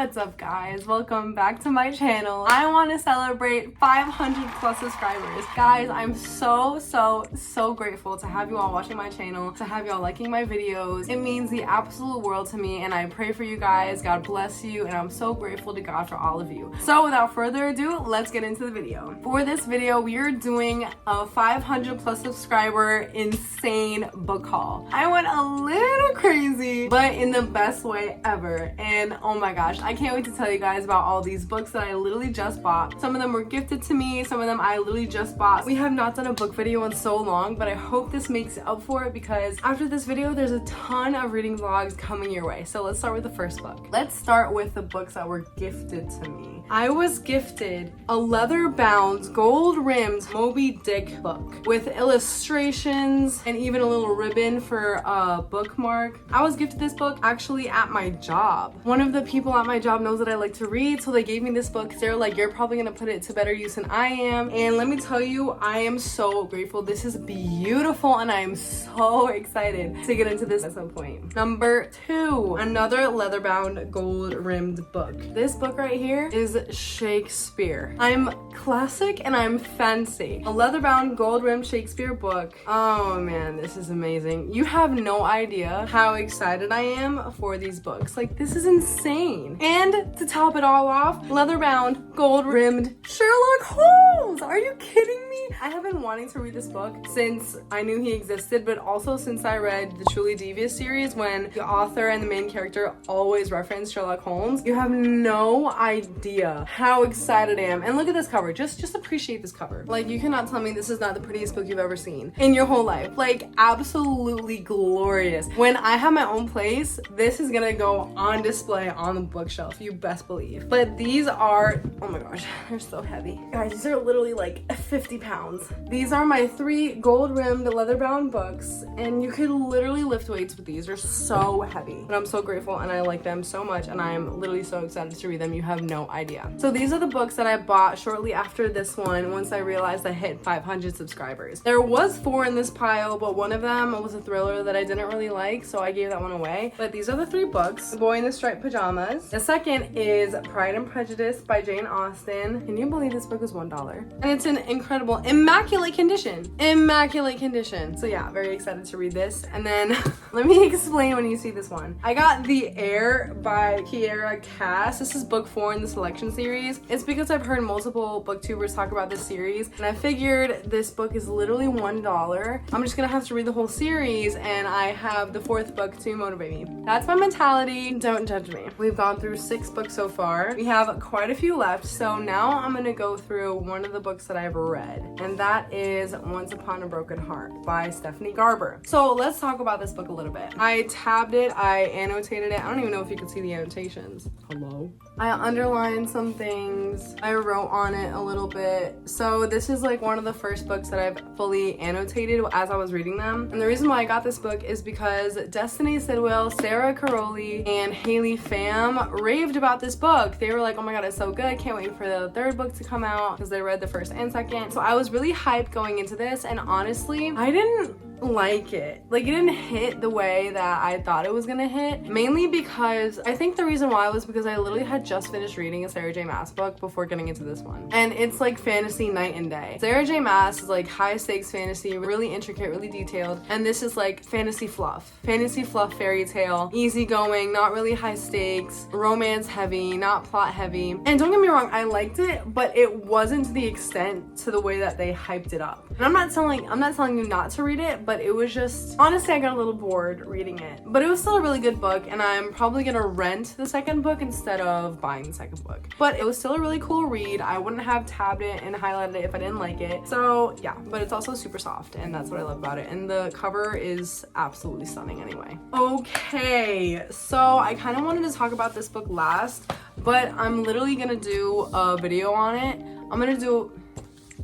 What's up guys, welcome back to my channel. I want to celebrate 500 plus subscribers. Guys, I'm so grateful to have you all watching my channel, to have you all liking my videos. It means the absolute world to me and I pray for you guys. God bless you and I'm so grateful to God for all of you. So without further ado, let's get into the video. For this video, we are doing a 500 plus subscriber insane book haul. I went a little crazy, but in the best way ever. And oh my gosh, I can't wait to tell you guys about all these books that I literally just bought. Some of them were gifted to me, some of them I literally just bought. We have not done a book video in so long, but I hope this makes up for it because after this video, there's a ton of reading vlogs coming your way. So let's start with the first book. Let's start with the books that were gifted to me. I was gifted a leather-bound, gold-rimmed Moby Dick book with illustrations and even a little ribbon for a bookmark. I was gifted this book actually at my job. One of the people at my job knows that I like to read, so they gave me this book. They're like, you're probably gonna put it to better use than I am. And let me tell you, I am so grateful. This is beautiful and I am so excited to get into this at some point. Number 2, another leather-bound, gold-rimmed book. This book right here is Shakespeare. I'm classic and I'm fancy. A leather-bound, gold-rimmed Shakespeare book. Oh man, this is amazing. You have no idea how excited I am for these books. Like, this is insane. And to top it all off, leather-bound, gold-rimmed Sherlock Holmes. Are you kidding me? I have been wanting to read this book since I knew he existed, but also since I read the Truly Devious series when the author and the main character always reference Sherlock Holmes. You have no idea how excited I am. And look at this cover. Just appreciate this cover. Like, you cannot tell me this is not the prettiest book you've ever seen in your whole life. Like, absolutely glorious. When I have my own place, this is gonna go on display on the bookshelf, you best believe. But these are, oh my gosh, they're so heavy. Guys, these are literally like 50 pounds. These are my 3 gold-rimmed leather-bound books, and you could literally lift weights with these. They're so heavy. But I'm so grateful and I like them so much and I'm literally so excited to read them. You have no idea. So these are the books that I bought shortly after this one once I realized I hit 500 subscribers. There was 4 in this pile, but one of them was a thriller that I didn't really like, so I gave that one away. But these are the 3 books. The Boy in the Striped Pajamas. The second is Pride and Prejudice by Jane Austen. Can you believe this book was $1? And it's in incredible, immaculate condition. Immaculate condition. So yeah, very excited to read this. And then let me explain when you see this one. I got The Heir by Kiera Cass. This is book 4 in the selection series. It's because I've heard multiple booktubers talk about this series and I figured this book is literally $1. I'm just gonna have to read the whole series and I have the 4th book to motivate me. That's my mentality. Don't judge me. We've gone through 6 books so far. We have quite a few left, so now I'm gonna go through one of the books that I've read, and that is Once Upon a Broken Heart by Stephanie Garber. So let's talk about this book a little bit. I tabbed it, I annotated it. I don't even know if you could see the annotations. Hello? I underlined some things. I wrote on it a little bit. So this is like one of the first books that I've fully annotated as I was reading them. And the reason why I got this book is because Destiny Sidwell, Sarah Caroli, and Haley Pham raved about this book. They were like, oh my god, it's so good. Can't wait for the 3rd book to come out because they read the 1st and 2nd. So I was really hyped going into this, and honestly, I didn't like it. Like, it didn't hit the way that I thought it was gonna hit, mainly because I think the reason why was because I literally had just finished reading a Sarah J Maas book before getting into this one, and it's like fantasy night and day. Sarah J Maas is like high stakes fantasy, really intricate, really detailed, and this is like fantasy fluff fairy tale, easygoing, not really high stakes, romance heavy, not plot heavy. And don't get me wrong, I liked it, but it wasn't to the extent to the way that they hyped it up. And I'm not telling you not to read it, but it was just, honestly, I got a little bored reading it. But it was still a really good book, and I'm probably gonna rent the 2nd book instead of buying the 2nd book. But it was still a really cool read. I wouldn't have tabbed it and highlighted it if I didn't like it. So yeah, but it's also super soft, and that's what I love about it. And the cover is absolutely stunning anyway. Okay, so I kind of wanted to talk about this book last, but I'm literally gonna do a video on it.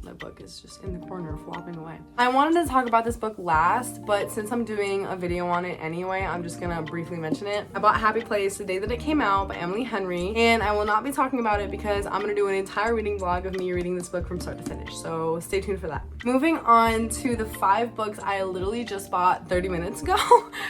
That book is just in the corner flopping away. I wanted to talk about this book last, but since I'm doing a video on it anyway, I'm just gonna briefly mention it. I bought Happy Place the day that it came out by Emily Henry, and I will not be talking about it because I'm gonna do an entire reading vlog of me reading this book from start to finish, so stay tuned for that. Moving on to the 5 books I literally just bought 30 minutes ago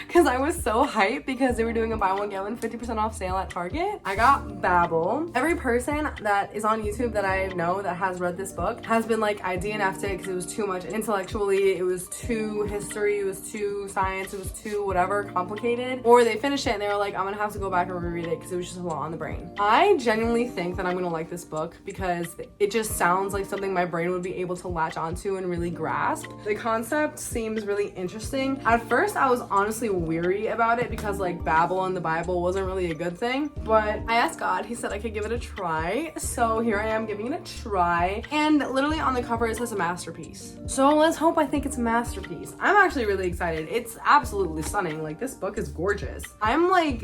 because I was so hyped because they were doing a buy one get one 50% off sale at Target. I got Babel. Every person that is on YouTube that I know that has read this book has been like, I DNF'd it because it was too much intellectually, it was too history, it was too science, it was too whatever complicated, or they finished it and they were like, I'm gonna have to go back and reread it because it was just a lot on the brain. I genuinely think that I'm gonna like this book because it just sounds like something my brain would be able to latch onto and really grasp. The concept seems really interesting. At first I was honestly weary about it because like Babel in the Bible wasn't really a good thing, but I asked God, he said I could give it a try, so here I am giving it a try, and literally on the cover it says a masterpiece. So let's hope I think it's a masterpiece. I'm actually really excited. It's absolutely stunning. Like, this book is gorgeous. I'm like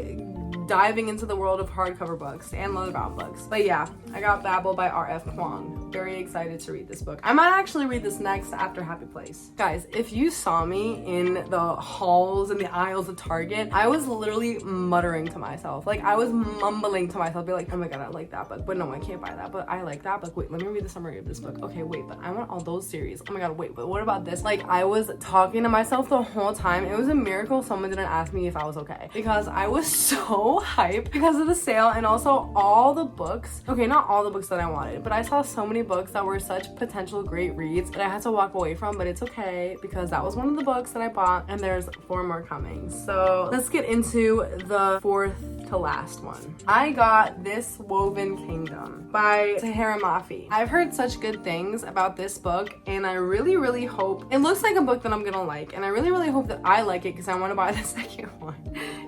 diving into the world of hardcover books and leatherbound books. But yeah, I got Babel by R.F. Kuang. Very excited to read this book. I might actually read this next after Happy Place. Guys, if you saw me in the halls and the aisles of Target, I was literally muttering to myself. Like, I was mumbling to myself, be like, oh my god, I like that book, but no, I can't buy that, but I like that book. Wait, let me read the summary of this book. Okay, wait, but I want all those series. Oh my god, wait, but what about this? Like, I was talking to myself the whole time. It was a miracle someone didn't ask me if I was okay because I was so hyped because of the sale, and also all the books. Okay, not all the books that I wanted, but I saw so many books that were such potential great reads that I had to walk away from, but it's okay because that was one of the books that I bought and there's 4 more coming. So let's get into the 4th to last one. I got This Woven Kingdom by Tahereh Mafi. I've heard such good things about this book, and I really hope it looks like a book that I'm gonna like, and I really hope that I like it because I want to buy the second one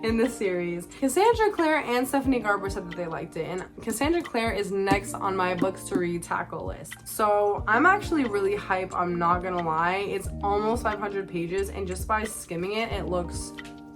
in this series. Cassandra Clare and Stephanie Garber said that they liked it, and Cassandra Clare is next on my books to read tackle list. So I'm actually really hype, I'm not gonna lie. It's almost 500 pages, and just by skimming it, it looks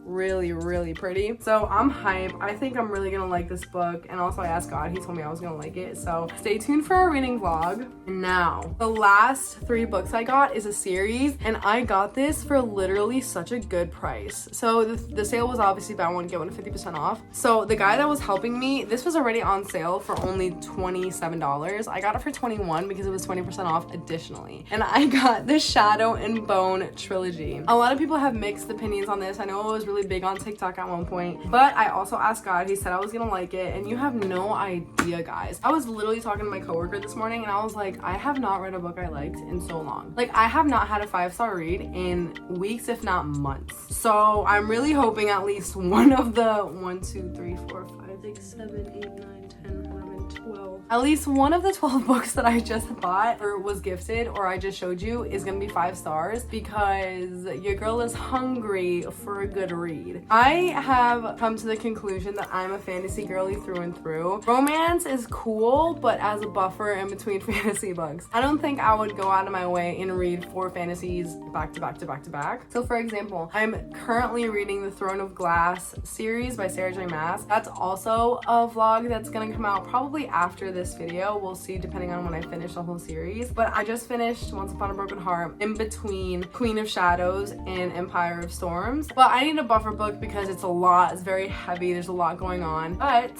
really pretty. So I'm hype. I think I'm really gonna like this book, and also I asked God, he told me I was gonna like it, so stay tuned for our reading vlog. Now the last 3 books I got is a series, and I got this for literally such a good price. So the sale was obviously buy one get one 50% off. So the guy that was helping me, this was already on sale for only $27. I got it for $21 because it was 20% off additionally, and I got the Shadow and Bone trilogy. A lot of people have mixed opinions on this. I know it was really big on TikTok at one point, but I also asked God, he said I was gonna like it, and you have no idea, guys. I was literally talking to my coworker this morning, and I was like, I have not read a book I liked in so long. Like, I have not had a 5-star read in weeks, if not months. So I'm really hoping at least one of the 1, 2, 3, 4, 5, 6, 7, 8, 9, 10, 11, 12. At least one of the 12 books that I just bought or was gifted or I just showed you is gonna be 5 stars because your girl is hungry for a good read. I have come to the conclusion that I'm a fantasy girly through and through. Romance is cool, but as a buffer in between fantasy books. I don't think I would go out of my way and read 4 fantasies back to back to back to back. So for example, I'm currently reading the Throne of Glass series by Sarah J Maas. That's also a vlog that's gonna come out probably after this video. We'll see depending on when I finish the whole series. But I just finished Once Upon a Broken Heart in between Queen of Shadows and Empire of Storms. But I need a buffer book because it's a lot. It's very heavy. There's a lot going on. But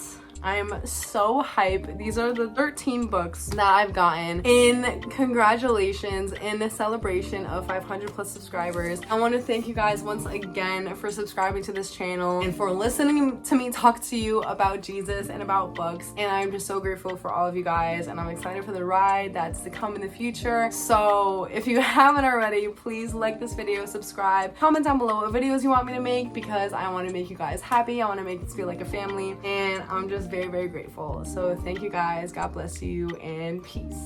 I'm so hyped. These are the 13 books that I've gotten in congratulations in the celebration of 500 plus subscribers. I want to thank you guys once again for subscribing to this channel and for listening to me talk to you about Jesus and about books. And I'm just so grateful for all of you guys, and I'm excited for the ride that's to come in the future. So if you haven't already, please like this video, subscribe, comment down below what videos you want me to make because I want to make you guys happy. I want to make this feel like a family, and I'm just very grateful. So thank you guys, God bless you, and peace.